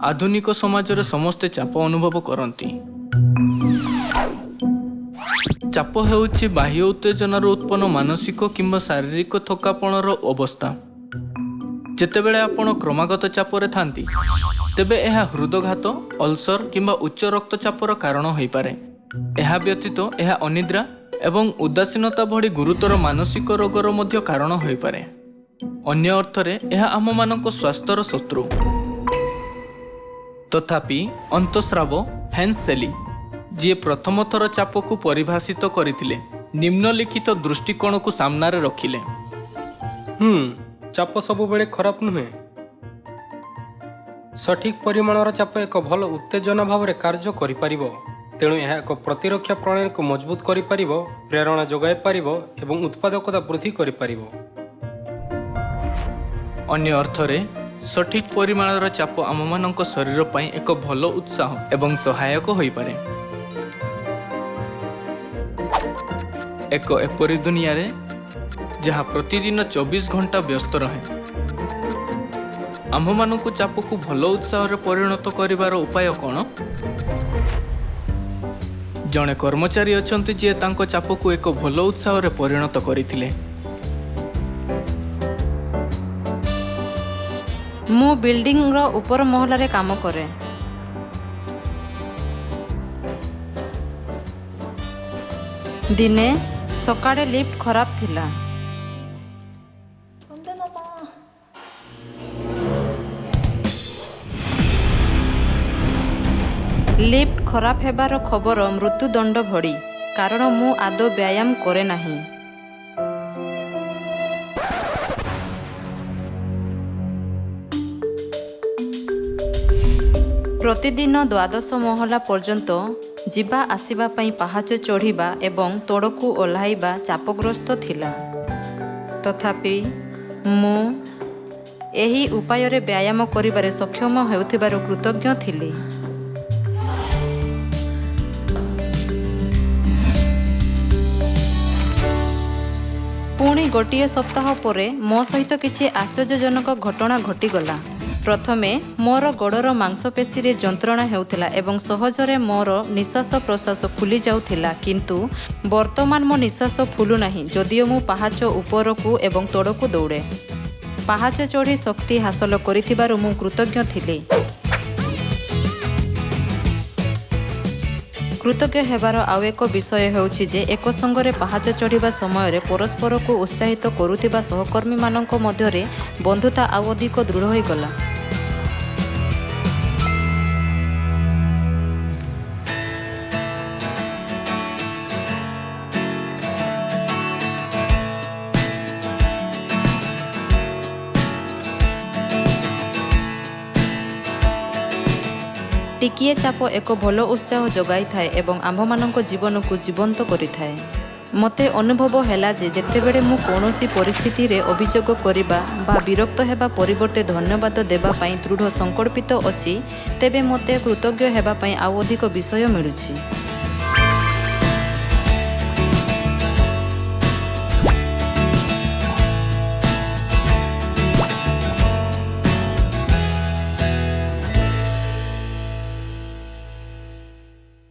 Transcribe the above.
आधुनिक समाज रे समस्ते चाप अनुभव करती। चाप हेउछि बाह्य उत्तेजनार उत्पन्न मानसिक किंबा शारीरिक थकापणर अवस्था। जेतेबेले आपण क्रमागत चापरे थांती तेबे एहा हृदघात, अल्सर किंबा उच्च रक्तचापर कारण होई पारे। एहा व्यतीत एहा अनिद्रा एवं उदासीनता भली गुरुतर मानसिक रोगर मध्य कारण होई पारे। अन्य अर्थरे एहा आममानक स्वास्थ्यर शत्रु। तथापि अंतस्राव हैंस सेली जी प्रथम थर चाप को परिभाषित करथिले निम्नलिखित दृष्टिकोण को सामने रखिले। चाप सब बेले खराब नुहे। सठिक परिमाणर चाप एक भल उत्तेजना भाव कार्य करिपारिबो। तेणु यह एक प्रतिरक्षा प्रणाली को मजबूत करिपारिबो, प्रेरणा जोगाई पारिबो एवं उत्पादकता वृद्धि करिपारिबो। अन्य अर्थरे सठिक परिमाणर चाप आममानक शरीर पई एक भल उत्साह एवं सहायक होई पारे। एक एपरी दुनिया रे जहाँ प्रतिदिन 24 घंटा व्यस्त रहे, आममानक चाप को भल उत्साह रे परिणत करिवार उपाय कौन? जड़े कर्मचारी अछंती जे तांको चाप को एक भल उत्साह रे परिणत करिथिले। मु बिल्डिंग रो ऊपर महला रे काम करे। दिने सकाळे लिफ्ट खराब थिला। लिफ्ट खराब हेबार खबर मृत्युदंड भड़ी, कारण मु आदौ व्यायाम करे नाही। प्रतिदिन 12 महला पर्यंत जिबा आसिबा पई पहाच चढ़िबा एवं तोड़कू ओह्लाइबा चापग्रस्त थिला। तथापि मु एही उपाय रे व्यायाम करिबारे सक्षम हेउथिबार कृतज्ञ थिली। पुणी गोटे सप्ताह परे मो सहित किछि आश्चर्यजनक घटना घटीगला। प्रथमे मोर गोड़र मांसपेशी रे जंत्रणा हेउथिला एवं सहजरे मोर निश्वास प्रश्वास फुली जाउथिला, किंतु वर्तमान मो निश्वास फुलु नाही जदियो मु पहाच उपरकू एवं तोड़कू दौड़े। पहाच चढ़ी शक्ति हासिल करिथिबारु मु कृतज्ञ थिली। कृतज्ञ हेबार आउ एक विषय हेउछि जे एक संगरे पहाच चढ़िबा समय परस्पर को उत्साहित करुथिबा सहकर्मी मानक मध्यरे बंधुता आउ अधिक दृढ़ होई गला। टिकिए चाप एक भल उत्साह जगाई थाए एवं आम्भमानक जीवन को जीवंत करि थाए। मते अनुभव हैला जे जेतेबेले मु कोनोसी परिस्थिति रे अभियोग करिबा बा विरक्त हेबा परिवर्ते धन्यवाद देबा पई दृढ़ संकल्पित अछि, तेबे मते कृतज्ञ हेबा पई आउ अधिक विषय मिलुछि।